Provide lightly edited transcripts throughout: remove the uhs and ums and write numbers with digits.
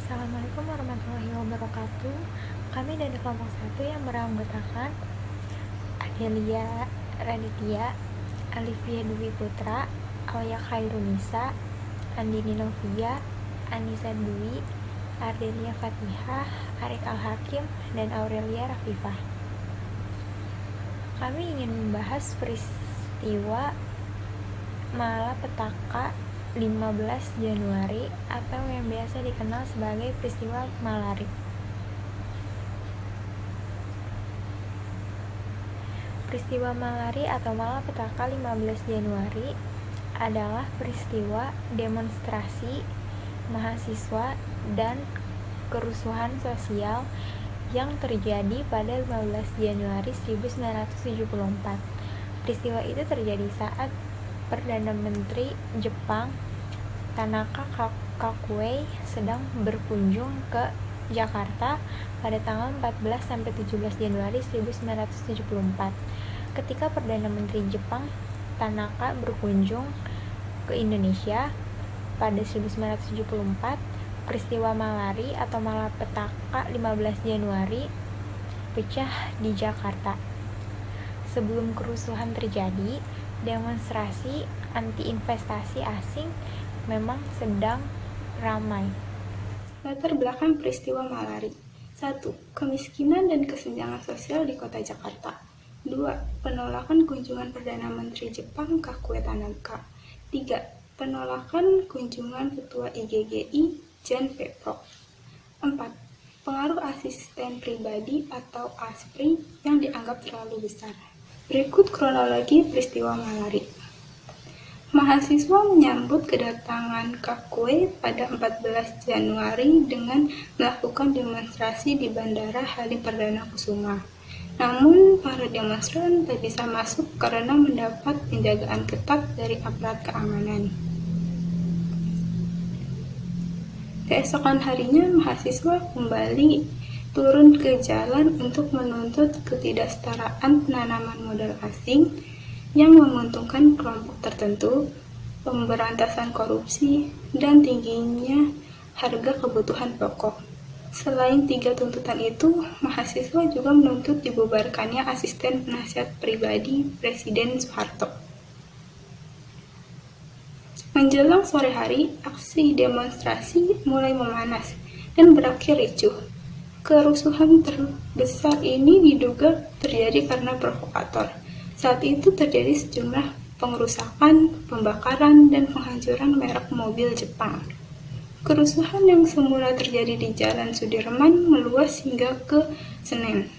Assalamualaikum warahmatullahi wabarakatuh. Kami dari kelompok 1 yang beranggotakan Adelia Raditya, Alivia Dwi Putra, Auya Khairunisa, Andini Novia, Anissa Dwi, Ardelia Fatihah, Arik Al-Hakim, dan Aurelia Rafifah. Kami ingin membahas peristiwa Malapetaka 15 Januari atau yang biasa dikenal sebagai peristiwa Malari. Peristiwa Malari atau Malapetaka 15 Januari adalah peristiwa demonstrasi mahasiswa dan kerusuhan sosial yang terjadi pada 15 Januari 1974. Peristiwa itu terjadi saat Perdana Menteri Jepang Tanaka Kakuei sedang berkunjung ke Jakarta pada tanggal 14-17 Januari 1974. Ketika Perdana Menteri Jepang Tanaka berkunjung ke Indonesia pada 1974, peristiwa Malari atau Malapetaka 15 Januari pecah di Jakarta. Sebelum kerusuhan terjadi, demonstrasi anti-investasi asing memang sedang ramai. Latar belakang peristiwa Malari. 1. Kemiskinan dan kesenjangan sosial di kota Jakarta. 2. Penolakan kunjungan Perdana Menteri Jepang Kakuei Tanaka. 3. Penolakan kunjungan Ketua IGGI Jan Pepro. 4. Pengaruh asisten pribadi atau ASPRI yang dianggap terlalu besar. Berikut kronologi peristiwa Malari. Mahasiswa menyambut kedatangan Kakuei pada 14 Januari dengan melakukan demonstrasi di Bandara Halim Perdana Kusuma. Namun, para demonstran tak bisa masuk karena mendapat penjagaan ketat dari aparat keamanan. Keesokan harinya, mahasiswa kembali turun ke jalan untuk menuntut ketidaksetaraan penanaman modal asing yang menguntungkan kelompok tertentu, pemberantasan korupsi, dan tingginya harga kebutuhan pokok. Selain 3 tuntutan itu, mahasiswa juga menuntut dibubarkannya asisten penasihat pribadi Presiden Soeharto. Menjelang sore hari, aksi demonstrasi mulai memanas dan berakhir ricuh. Kerusuhan terbesar ini diduga terjadi karena provokator. Saat itu terjadi sejumlah pengerusakan, pembakaran, dan penghancuran merek mobil Jepang. Kerusuhan yang semula terjadi di Jalan Sudirman meluas hingga ke Senen.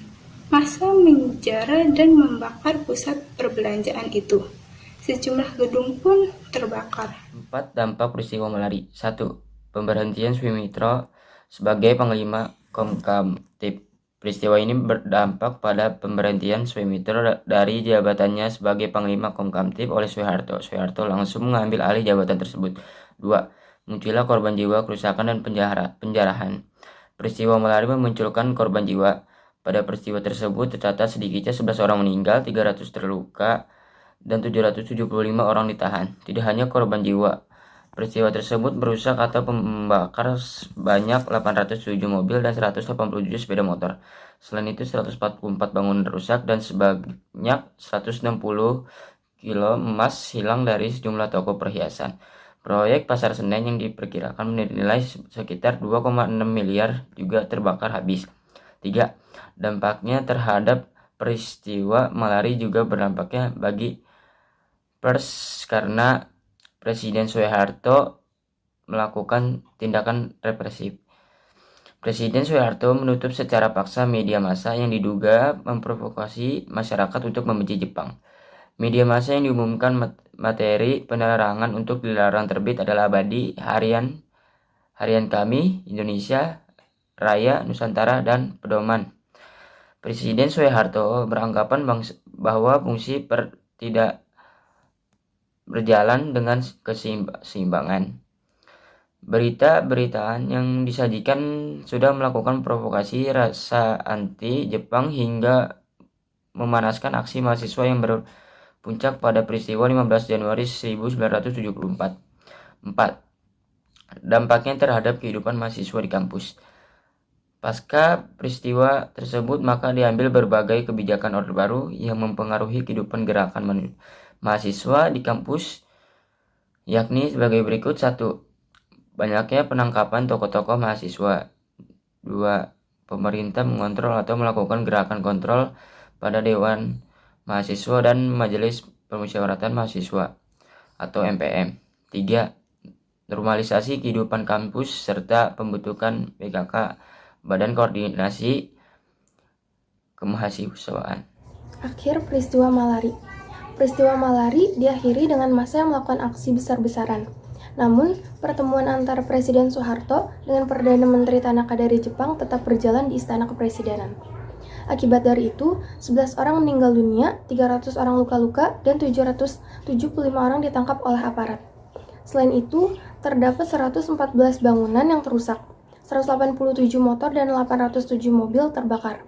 Massa menjara dan membakar pusat perbelanjaan itu. Sejumlah gedung pun terbakar. 4. Dampak peristiwa Malari. 1. Pemberhentian Sumitro sebagai Panglima Komkamtib. Peristiwa ini berdampak pada pemberhentian Sumitro dari jabatannya sebagai Panglima Komkamtib oleh Soeharto. Soeharto langsung mengambil alih jabatan tersebut. 2. Munculnya korban jiwa, kerusakan, dan penjarahan. Peristiwa Malari memunculkan korban jiwa. Pada peristiwa tersebut tercatat sedikitnya 11 orang meninggal, 300 terluka, dan 775 orang ditahan. Tidak hanya korban jiwa, peristiwa tersebut merusak atau membakar sebanyak 807 mobil dan 187 sepeda motor. Selain itu, 144 bangunan rusak dan sebanyak 160 kilo emas hilang dari sejumlah toko perhiasan. Proyek Pasar Senen yang diperkirakan bernilai sekitar 2,6 miliar juga terbakar habis. 3. Dampaknya terhadap peristiwa Malari juga berdampaknya bagi pers karena Presiden Soeharto melakukan tindakan represif. Presiden Soeharto menutup secara paksa media massa yang diduga memprovokasi masyarakat untuk membenci Jepang. Media massa yang diumumkan materi penerangan untuk dilarang terbit adalah Abadi, Harian Kami, Indonesia Raya, Nusantara, dan Pedoman. Presiden Soeharto beranggapan bahwa fungsi tidak berjalan dengan keseimbangan. Berita-beritaan yang disajikan sudah melakukan provokasi rasa anti Jepang hingga memanaskan aksi mahasiswa yang berpuncak pada peristiwa 15 Januari 1974. 4. dampaknya terhadap kehidupan mahasiswa di kampus. Pasca peristiwa tersebut, maka diambil berbagai kebijakan Orde Baru yang mempengaruhi kehidupan gerakan mahasiswa di kampus, yakni sebagai berikut. 1. Banyaknya penangkapan tokoh-tokoh mahasiswa. 2. Pemerintah mengontrol atau melakukan gerakan kontrol pada Dewan Mahasiswa dan Majelis Permusyawaratan Mahasiswa atau MPM. 3. Normalisasi kehidupan kampus serta pembentukan BKK, Badan Koordinasi Kemahasiswaan. Akhir peristiwa Malari. Peristiwa Malari diakhiri dengan massa yang melakukan aksi besar-besaran. Namun, pertemuan antara Presiden Soeharto dengan Perdana Menteri Tanaka dari Jepang tetap berjalan di Istana Kepresidenan. Akibat dari itu, 11 orang meninggal dunia, 300 orang luka-luka, dan 775 orang ditangkap oleh aparat. Selain itu, terdapat 114 bangunan yang terusak, 187 motor dan 807 mobil terbakar.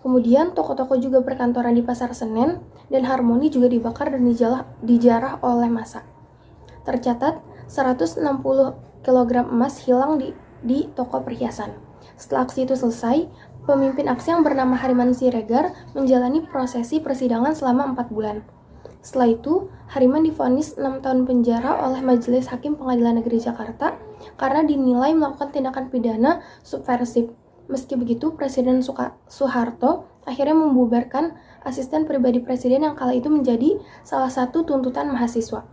Kemudian, toko-toko juga perkantoran di Pasar Senen dan Harmoni juga dibakar dan dijarah oleh massa. Tercatat, 160 kg emas hilang di toko perhiasan. Setelah aksi itu selesai, pemimpin aksi yang bernama Hariman Siregar menjalani prosesi persidangan selama 4 bulan. Setelah itu, Hariman divonis 6 tahun penjara oleh Majelis Hakim Pengadilan Negeri Jakarta karena dinilai melakukan tindakan pidana subversif. Meski begitu, Presiden Soeharto akhirnya membubarkan asisten pribadi presiden yang kala itu menjadi salah satu tuntutan mahasiswa.